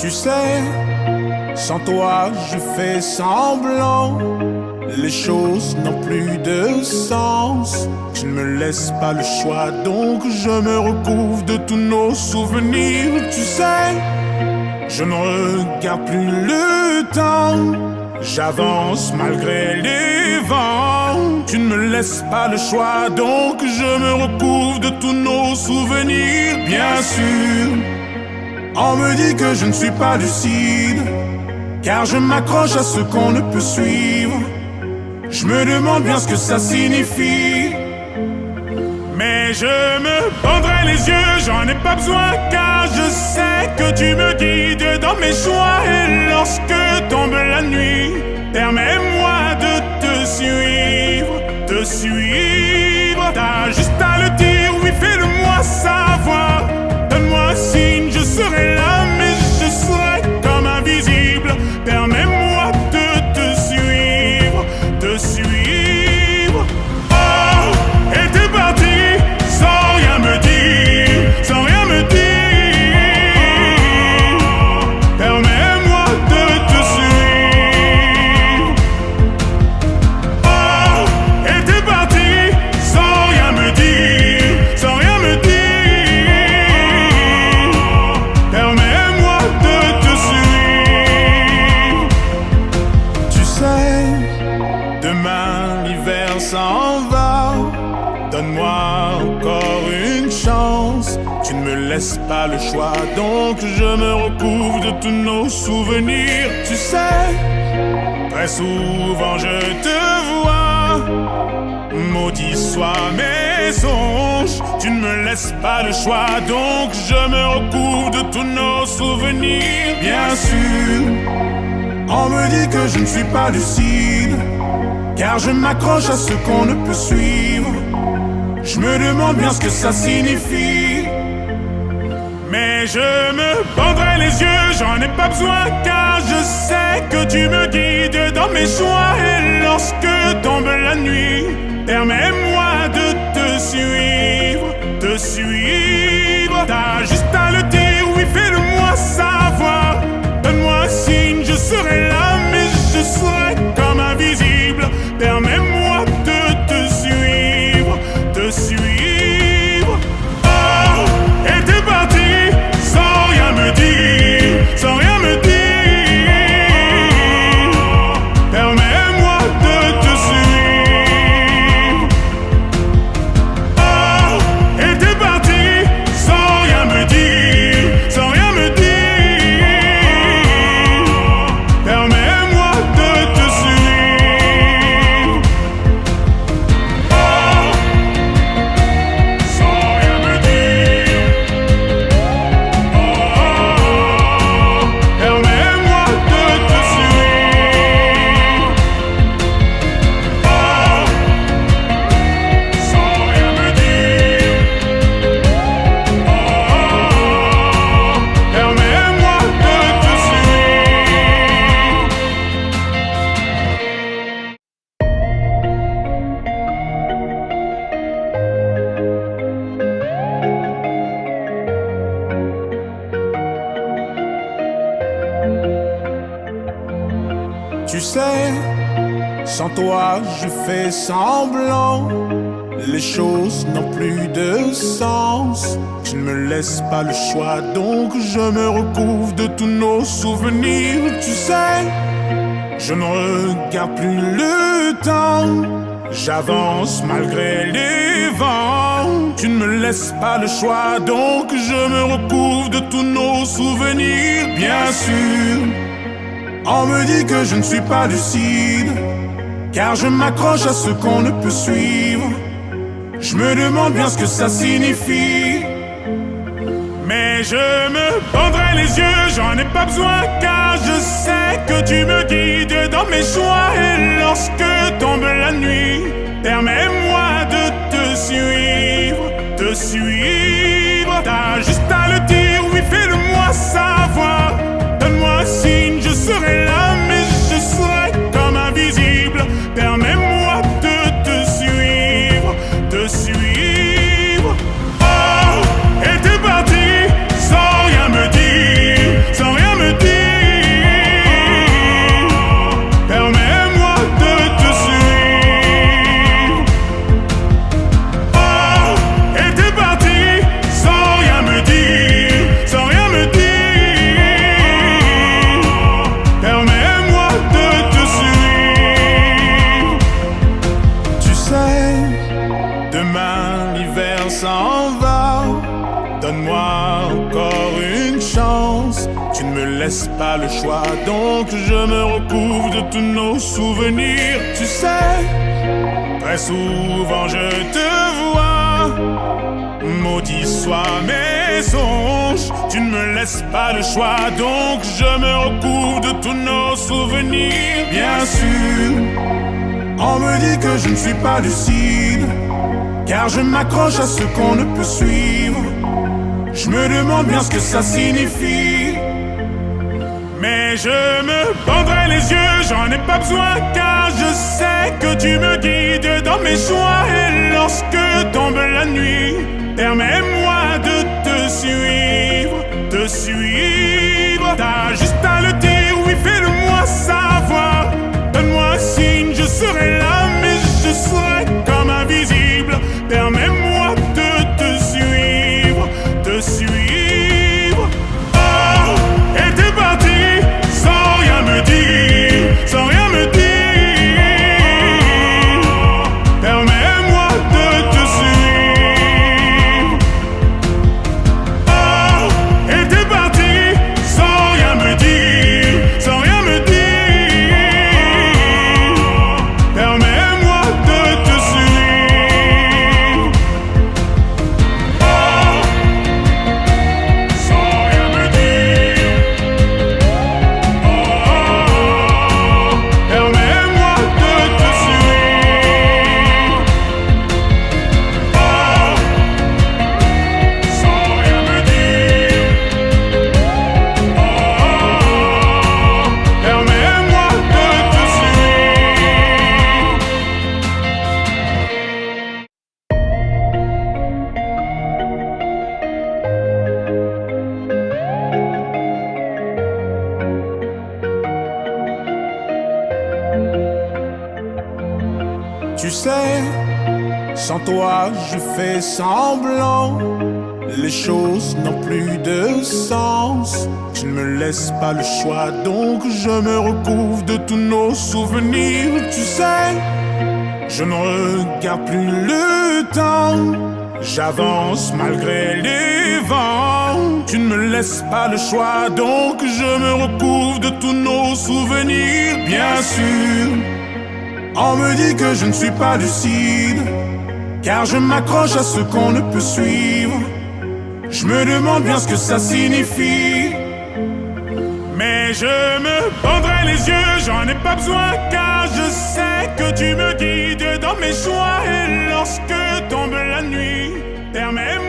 Tu sais, sans toi je fais semblant. Les choses n'ont plus de sens. Tu ne me laisses pas le choix, donc je me recouvre de tous nos souvenirs. Tu sais, je ne regarde plus le temps. J'avance malgré les vents. Tu ne me laisses pas le choix, donc je me recouvre de tous nos souvenirs. Bien sûr, on me dit que je ne suis pas lucide, car je m'accroche à ce qu'on ne peut suivre. Je me demande bien ce que ça signifie, mais je me bandrai les yeux, j'en ai pas besoin, car je sais que tu me guides dans mes choix. Et lorsque tombe la nuit, permets-moi de te suivre, te suivre. T'as juste à le dire, oui, fais-le-moi savoir. Donne-moi un signe, je serai là, mais je serai comme invisible. Permets-moi de te suivre, te suivre. Oh, et t'es parti sans rien me dire, sans rien me dire. Permets-moi de te suivre. Oh, et t'es parti sans rien me dire, sans rien me dire. Permets-moi de te suivre. Tu sais, demain l'hiver s'en va. Donne-moi encore une chance. Tu ne me laisses pas le choix, donc je me recouvre de tous nos souvenirs. Tu sais, très souvent je te vois. Maudit soient mes songes. Tu ne me laisses pas le choix, donc je me recouvre de tous nos souvenirs. Bien sûr, on me dit que je ne suis pas lucide, car je m'accroche à ce qu'on ne peut suivre. Je me demande bien ce que ça signifie, mais je me bandrai les yeux, j'en ai pas besoin, car je sais que tu me guides dans mes choix. Et lorsque tombe la nuit, permets-moi de te suivre, te suivre. T'as juste à le dire, oui, fais-le-moi savoir. Donne-moi un signe, je serai là, mais je serai comme invisible. Permets-moi de te suivre, te suivre. Oh, et t'es parti sans rien me dire, sans rien me dire. Permets-moi de te suivre. Oh, et t'es parti sans rien me dire, sans rien me dire. Permets-moi de te suivre. Oh, sans rien me dire. Oh, permets-moi de te suivre. Oh, sans rien me dire. Oh, permets-moi de te suivre. Tu sais, sans toi je fais semblant. Les choses n'ont plus de sens. Tu ne me laisses pas le choix, donc je me recouvre de tous nos souvenirs. Tu sais, je ne regarde plus le temps. J'avance malgré les vents. Tu ne me laisses pas le choix, donc je me recouvre de tous nos souvenirs. Bien sûr, on me dit que je ne suis pas lucide, car je m'accroche à ce qu'on ne peut suivre. Je me demande bien ce que ça signifie, mais je me bandrai les yeux, j'en ai pas besoin, car je sais que tu me guides dans mes choix. Et lorsque tombe la nuit, permets-moi de te suivre, te suivre. T'as juste à le dire, oui, fais-le-moi savoir. Donne-moi un signe, je serai là, mais je serai comme invisible. Permets-moi de te suivre, te suivre. Oh, et t'es parti sans rien me dire, sans rien me dire. laisse pas le choix, donc je me recouvre de tous nos souvenirs. Tu sais, très souvent je te vois, maudit soient mes songes. Tu ne me laisses pas le choix, donc je me recouvre de tous nos souvenirs. Bien sûr, on me dit que je ne suis pas lucide, car je m'accroche à ce qu'on ne peut suivre. Je me demande bien ce que ça signifie, mais je me bandrai les yeux, j'en ai pas besoin, car je sais que tu me guides dans mes choix. Et lorsque tombe la nuit, permets-moi de te suivre, te suivre. T'as juste à le dire, oui, fais-le-moi savoir. Donne-moi un signe, je serai là, mais je serai comme invisible. Permets-moi de te suivre, te suivre. Oh, et t'es parti sans rien me dire, sans rien me dire. Permets-moi de te suivre. Oh, et t'es parti sans rien me dire, sans rien me dire. Permets-moi de te suivre. Oh, sans rien me dire. Oh, permets-moi de te suivre. Oh, sans rien me dire. Oh, permets-moi de te suivre. Tu sais, sans toi je fais semblant, les choses n'ont plus de sens. Tu ne me laisses pas le choix, donc je me recouvre de tous nos souvenirs. Tu sais, je ne regarde plus le temps, j'avance malgré les vents. Tu ne me laisses pas le choix, donc je me recouvre de tous nos souvenirs. Bien sûr, on me dit que je ne suis pas lucide, car je m'accroche à ce qu'on ne peut suivre. Je me demande bien ce que ça signifie, mais je me bandrai les yeux, j'en ai pas besoin, car je sais que tu me guides dans mes choix. Et lorsque tombe la nuit, permets-moi